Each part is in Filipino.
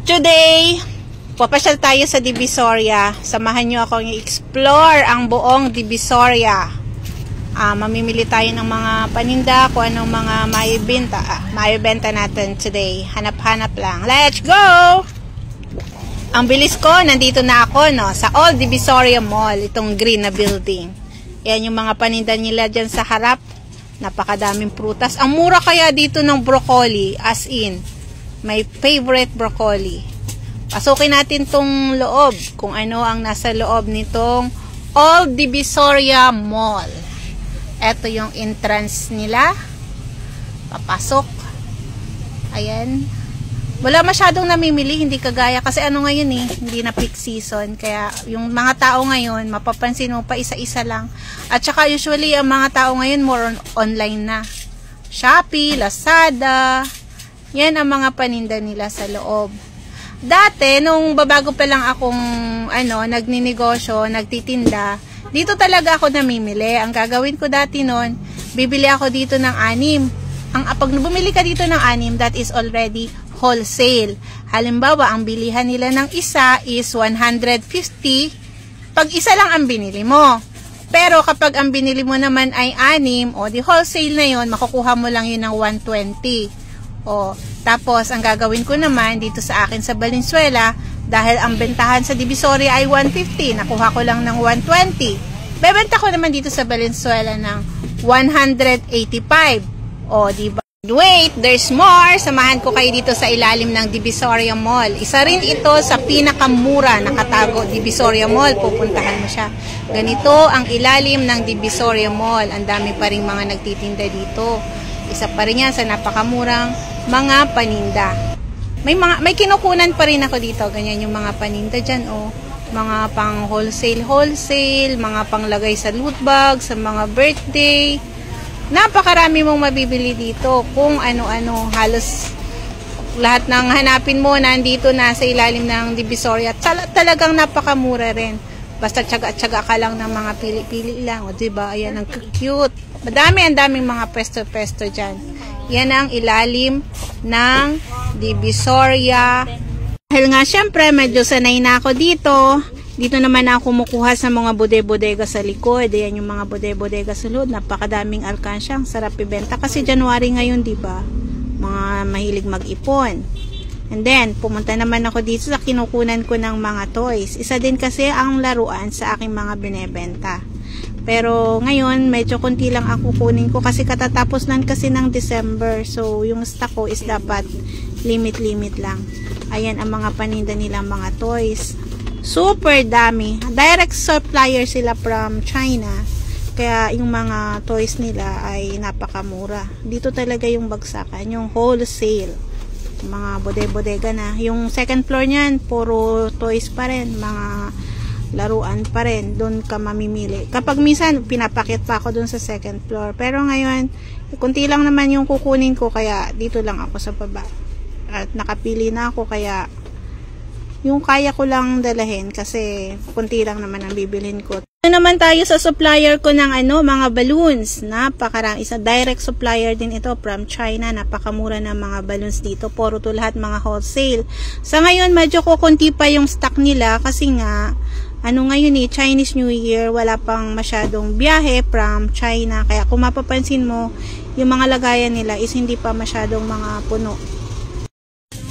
Today, papasyal tayo sa Divisoria. Samahan nyo akong i-explore ang buong Divisoria. Mamimili tayo ng mga paninda, kung anong mga maibenta natin today. Hanap-hanap lang. Let's go! Ang bilis ko, nandito na ako sa Old Divisoria Mall, itong green na building. Yan yung mga paninda nila dyan sa harap. Napakadaming prutas. Ang mura kaya dito ng broccoli, as in, my favorite broccoli. Pasukin natin tong loob, kung ano ang nasa loob nitong Old Divisoria Mall. Ito yung entrance nila. Papasok. Ayan. Wala masyadong namimili, hindi kagaya kasi ano ngayon hindi na peak season. Kaya yung mga tao ngayon, mapapansin mo pa isa-isa lang. At saka usually ang mga tao ngayon more on online na. Shopee, Lazada, yan ang mga paninda nila sa loob. Dati, nung babago pa lang akong nagninegosyo, nagtitinda, dito talaga ako namimili. Ang gagawin ko dati noon, bibili ako dito ng 6. Pag bumili ka dito ng 6, that is already wholesale. Halimbawa, ang bilihan nila ng isa is 150 pag isa lang ang binili mo. Pero kapag ang binili mo naman ay 6, o di wholesale na yon, makukuha mo lang yun ng 120. Tapos, ang gagawin ko naman dito sa akin sa Valenzuela, dahil ang bentahan sa Divisoria ay 150, nakuha ko lang ng 120. Bebenta ko naman dito sa Valenzuela ng 185. Diba? Wait, there's more. Samahan ko kayo dito sa ilalim ng Divisoria Mall. Isa rin ito sa pinakamura nakatago Divisoria Mall. Pupuntahan mo siya. Ganito ang ilalim ng Divisoria Mall. Ang dami pa rin mga nagtitinda dito. Isa pa rin yan sa napakamurang mga paninda. May kinukunan pa rin ako dito. Ganyan yung mga paninda dyan. Mga pang wholesale, mga panglagay sa loot bag, sa mga birthday. Napakarami mong mabibili dito. Kung ano-ano, halos lahat ng hanapin mo nandito na sa ilalim ng Divisoria. Talagang napakamura rin. Basta tsaga-tsaga ka lang ng mga pili-pili lang. Diba? Ayan, ang cute. Ang daming mga pesto-pesto dyan. Yan ang ilalim ng Divisoria. Dahil nga, syempre, medyo sanay na ako dito. Dito naman ako kumukuha sa mga bodega sa likod. Ayan yung mga bodega sa loob. Napakadaming alkansya. Ang sarap ibenta. Kasi January ngayon, diba? Mga mahilig mag-ipon. And then, pumunta naman ako dito sa kinukunan ko ng mga toys. Isa din kasi ang laruan sa aking mga binebenta. Pero ngayon, medyo konti lang ako kunin ko kasi katatapos lang kasi ng December. So, yung stock ko is dapat limit lang. Ayan ang mga paninda nilang mga toys. Super dami. Direct supplier sila from China. Kaya yung mga toys nila ay napakamura. Dito talaga yung bagsakan, yung wholesale. Mga bodega na. Yung second floor niyan, puro toys pa rin. Mga laruan pa rin. Doon ka mamimili. Kapag minsan, pinapakit pa ako doon sa second floor. Pero ngayon, kunti lang naman yung kukunin ko. Kaya dito lang ako sa baba. At nakapili na ako. Kaya yung kaya ko lang dalahin kasi kunti lang naman ang bibilhin ko. Ito naman tayo sa supplier ko ng mga balloons. Napakarami. Isa direct supplier din ito from China. Napakamura ng mga balloons dito. Puro to lahat mga wholesale. Sa ngayon, medyo kukunti pa yung stock nila kasi nga, ngayon Chinese New Year, wala pang masyadong biyahe from China. Kaya kung mapapansin mo, yung mga lagayan nila is hindi pa masyadong mga puno.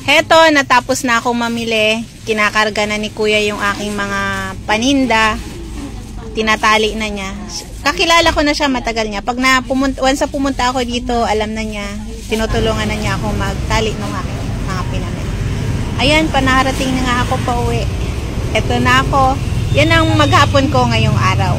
Heto, natapos na akong mamili. Kinakarga na ni Kuya yung aking mga paninda. Tinatali na niya. Kakilala ko na siya, matagal niya. Once pumunta ako dito, alam na niya. Tinutulungan na niya ako magtali ng aking mga pinamili. Ayan, panarating na nga ako pa uwi. Eto na ako. Yan ang maghapon ko ngayong araw.